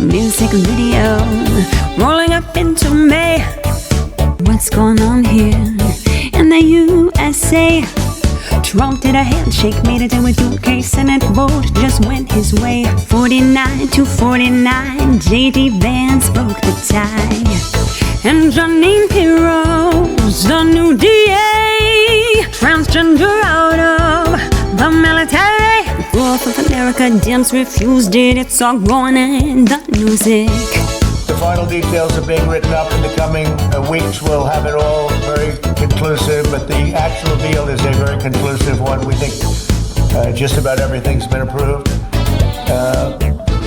music video rolling up into May. What's going on here in the USA? Trump did a handshake, made it with UK Senate vote, just went his way. 49-49, J.D. Vance broke the tie. And Janine Pirro's the new DA, transgender out of the military. Growth of America, Dems refused it, it's all going in the NEWSIC. The final details are being written up in the coming weeks. We'll have it all very conclusive, but the actual deal is a very conclusive one. We think just about everything's been approved.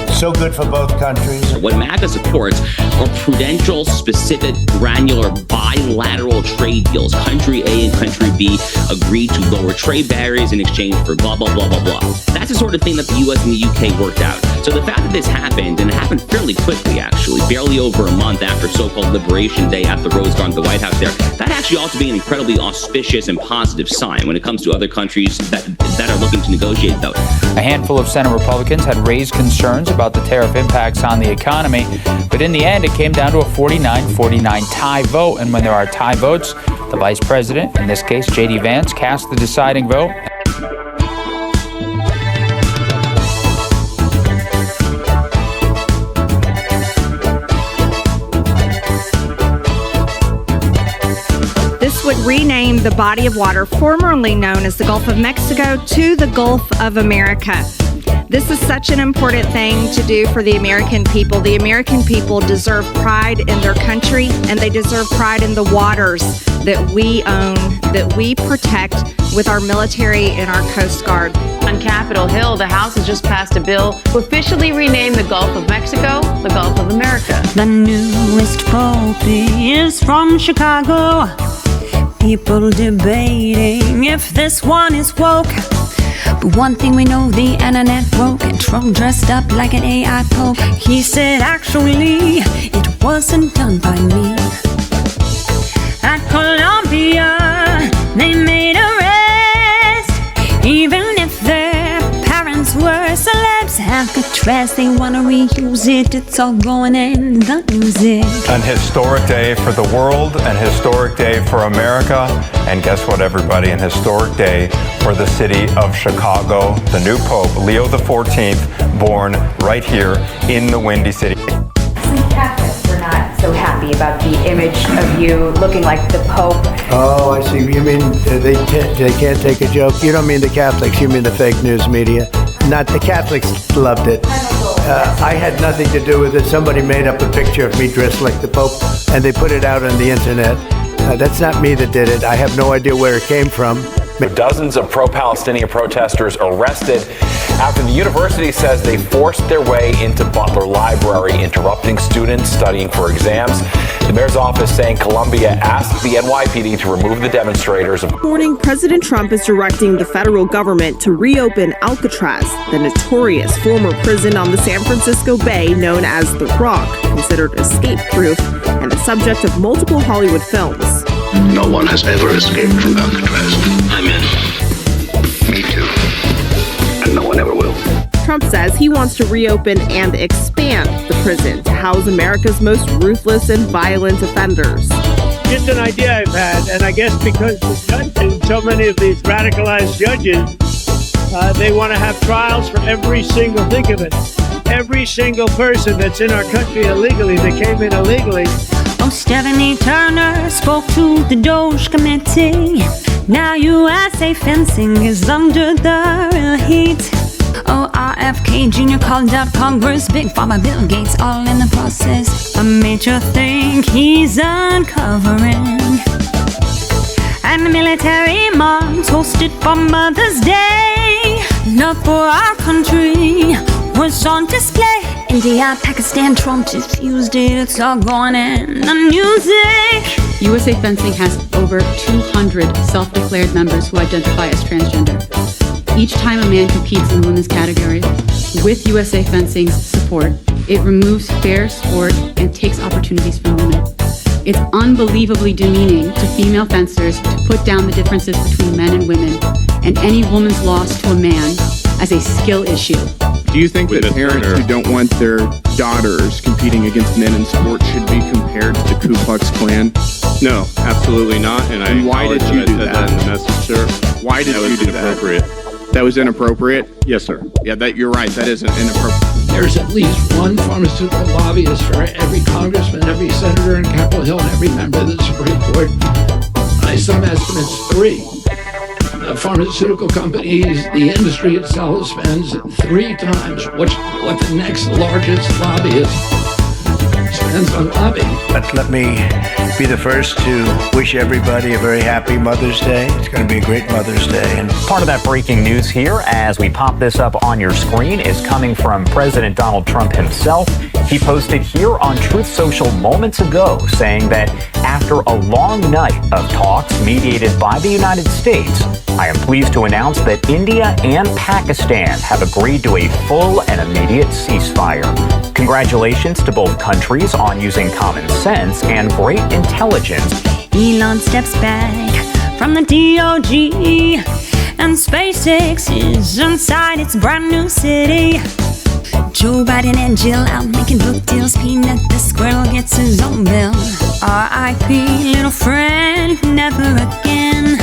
So good for both countries. What MAGA supports are prudential, specific, granular, bilateral trade deals. Country A and country B agree to lower trade barriers in exchange for blah, blah, blah, blah, blah. That's the sort of thing that the US and the UK worked out. So the fact that this happened, and it happened fairly quickly, actually, barely over a month after so-called Liberation Day at the Rose Garden, the White House there, that actually ought to be an incredibly auspicious and positive sign when it comes to other countries that are looking to negotiate, though. A handful of Senate Republicans had raised concerns about the tariff impacts on the economy, but in the end, it came down to a 49-49 tie vote. And when there are tie votes, the vice president, in this case J.D. Vance, cast the deciding vote. This would rename the body of water formerly known as the Gulf of Mexico to the Gulf of America. This is such an important thing to do for the American people. The American people deserve pride in their country, and they deserve pride in the waters that we own, that we protect with our military and our Coast Guard. On Capitol Hill, the House has just passed a bill to officially rename the Gulf of Mexico the Gulf of America. The newest pope is from Chicago. People debating if this one is woke. But one thing we know, the internet broke, and Trump dressed up like an AI pope. He said, actually, it wasn't done by me. At Columbia, they made arrests, even if their parents were celebs. Alcatraz, they want to reuse it, it's all going in the NEWSIC. An historic day for the world, an historic day for America, and guess what, everybody? An historic day for the city of Chicago. The new Pope, Leo XIV, born right here in the Windy City. Catholics were not so happy about the image of you looking like the Pope. Oh, I see. You mean they can't take a joke? You don't mean the Catholics, you mean the fake news media. Not the Catholics loved it. I had nothing to do with it. Somebody made up a picture of me dressed like the Pope, and they put it out on the internet. That's not me that did it. I have no idea where it came from. Dozens of pro-Palestinian protesters arrested after the university says they forced their way into Butler Library, interrupting students studying for exams. The mayor's office saying Columbia asked the NYPD to remove the demonstrators. This morning, President Trump is directing the federal government to reopen Alcatraz, the notorious former prison on the San Francisco Bay known as The Rock, considered escape-proof and the subject of multiple Hollywood films. No one has ever escaped from Alcatraz. I'm in. Me too. And no one ever will. Trump says he wants to reopen and expand the prison to house America's most ruthless and violent offenders. Just an idea I've had, and I guess because the judges, so many of these radicalized judges, they want to have trials for every single, think of it, every single person that's in our country illegally, that came in illegally. Oh, Stephanie Turner spoke to the DOGE committee. Now USA fencing is under the real heat. Oh, RFK Jr. called out Congress, Big Pharma, Bill Gates, all in the process. A major thing he's uncovering. And the military moms hosted for Mother's Day. Love for our country was on display. India, Pakistan, Trump diffused it, it's all going in the NEWSIC. USA Fencing has over 200 self-declared members who identify as transgender. Each time a man competes in the women's category, with USA Fencing's support, it removes fair sport and takes opportunities from women. It's unbelievably demeaning to female fencers to put down the differences between men and women and any woman's loss to a man as a skill issue. Do you think that parents who don't want their daughters competing against men in sports should be compared to the Ku Klux Klan? No, absolutely not. And why did you do that? In the message, sir. Why did you do that? Inappropriate. That was inappropriate? Yes, sir. Yeah, you're right. That is inappropriate. There's at least one pharmaceutical lobbyist for every congressman, every senator in Capitol Hill, and every member of the Supreme Court. By some estimates, 3. The pharmaceutical companies, the industry itself spends 3 times what the next largest lobbyist spends on lobbying. But let me be the first to wish everybody a very happy Mother's Day. It's going to be a great Mother's Day. And part of that breaking news here, as we pop this up on your screen, is coming from President Donald Trump himself. He posted here on Truth Social moments ago, saying that after a long night of talks mediated by the United States, I am pleased to announce that India and Pakistan have agreed to a full and immediate ceasefire. Congratulations to both countries on using common sense and great intelligence. Elon steps back from the DOGE, and SpaceX is inside its brand new city. Joe Biden and Jill out making book deals. Peanut the squirrel gets his own bill. R.I.P. little friend, never again.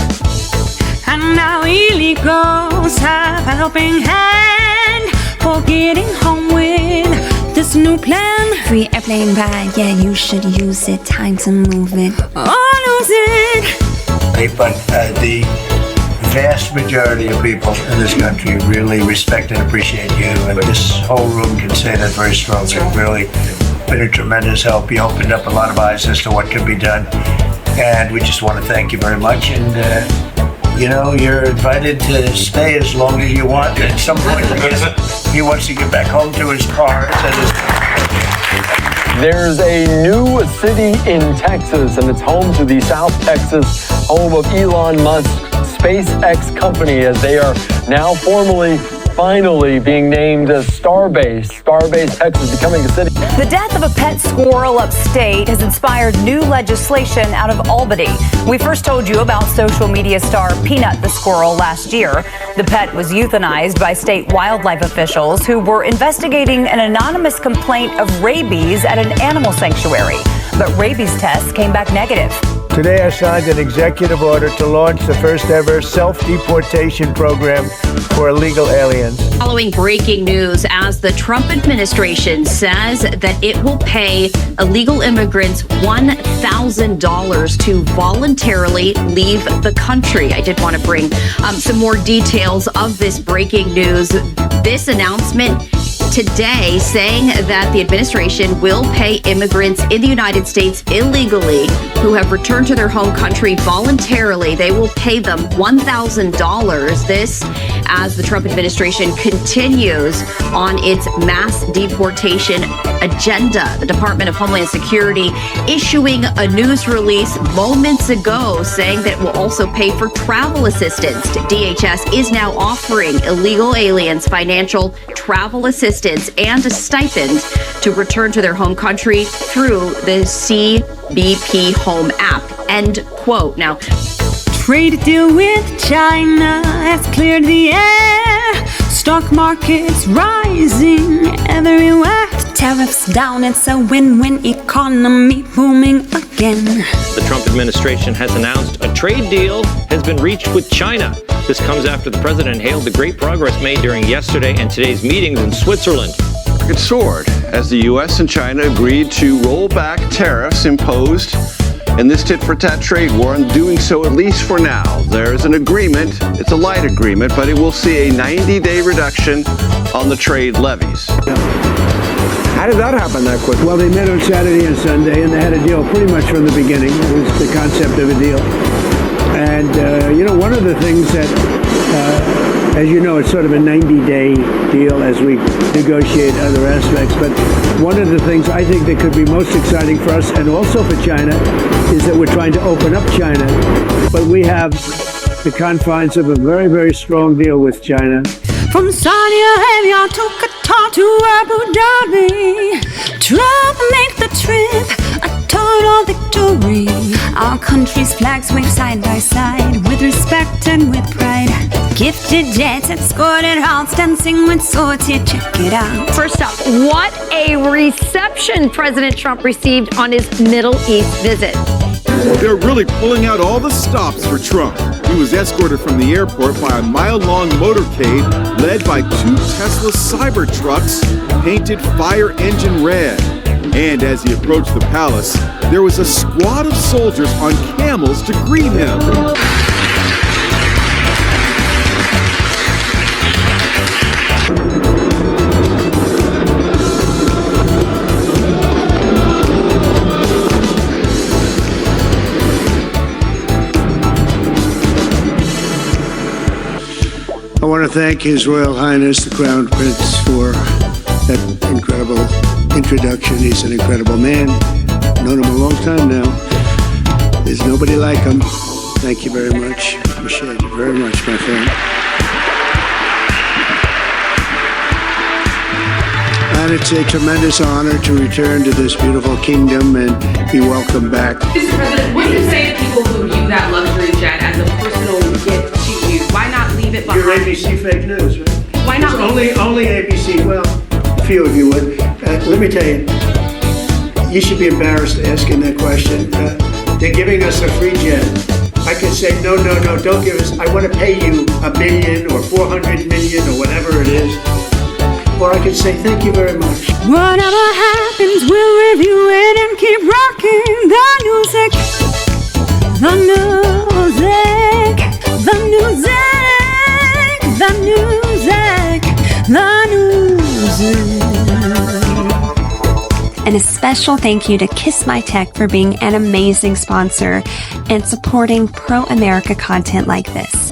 And now illegals have a helping hand for getting home with this new plan. Free airplane ride, yeah, you should use it. Time to move it or lose it. But the vast majority of people in this country really respect and appreciate you, and this whole room can say that very strongly. You've really been a tremendous help. You opened up a lot of eyes as to what can be done, and we just want to thank you very much. And you're invited to stay as long as you want. At some point, he wants to get back home to his car. There's a new city in Texas, and it's home to the South Texas home of Elon Musk's SpaceX company, as they are now finally being named as Starbase. Starbase, Texas, becoming a city. The death of a pet squirrel upstate has inspired new legislation out of Albany. We first told you about social media star Peanut the squirrel last year. The pet was euthanized by state wildlife officials who were investigating an anonymous complaint of rabies at an animal sanctuary. But rabies tests came back negative. Today I signed an executive order to launch the first ever self-deportation program for illegal aliens. Following breaking news, as the Trump administration says that it will pay illegal immigrants $1,000 to voluntarily leave the country. I did want to bring some more details of this breaking news. This announcement today saying that the administration will pay immigrants in the United States illegally who have returned to their home country voluntarily. They will pay them $1,000. This as the Trump administration continues on its mass deportation agenda. The Department of Homeland Security issuing a news release moments ago saying that it will also pay for travel assistance. DHS is now offering illegal aliens financial travel assistance and a stipend to return to their home country through the CBP Home app. End quote. Now, trade deal with China has cleared the air. Stock markets rising everywhere. Tariffs down, it's a win-win economy booming again. The Trump administration has announced a trade deal has been reached with China. This comes after the president hailed the great progress made during yesterday and today's meetings in Switzerland. It soared as the U.S. and China agreed to roll back tariffs imposed in this tit-for-tat trade war, and doing so at least for now. There is an agreement, it's a light agreement, but it will see a 90-day reduction on the trade levies. How did that happen that quick? Well, they met on Saturday and Sunday, and they had a deal pretty much from the beginning. It was the concept of a deal. And, one of the things that, as you know, it's sort of a 90-day deal as we negotiate other aspects. But one of the things I think that could be most exciting for us and also for China is that we're trying to open up China. But we have the confines of a very, very strong deal with China. From Saudi Arabia to Qatar to Abu Dhabi, Trump make the trip a total victory. Our country's flags wave side by side with respect and with pride. Gifted jets, escorted halls, dancing with swords, here, check it out. First up, what a reception President Trump received on his Middle East visit. They're really pulling out all the stops for Trump. He was escorted from the airport by a mile-long motorcade led by 2 Tesla Cybertrucks painted fire engine red. And as he approached the palace, there was a squad of soldiers on camels to greet him. I want to thank His Royal Highness the Crown Prince for that incredible introduction. He's an incredible man. Known him a long time now. There's nobody like him. Thank you very much. Appreciate it very much, my friend. And it's a tremendous honor to return to this beautiful kingdom and be welcomed back. Mr. President, what do you say to people who view that luxury jet as a personal gift to you? Why not leave it behind? You're ABC fake news, right? Why not? Only ABC. Well, a few of you would. Let me tell you, you should be embarrassed asking that question. They're giving us a free jet. I could say, no, don't give us. I want to pay you $1 million or $400 million or whatever it is. Or I could say, thank you very much. Whatever happens, we'll review it and keep rocking the music. The music. The music. The music. The music. And a special thank you to Kiss My Tech for being an amazing sponsor and supporting pro-America content like this.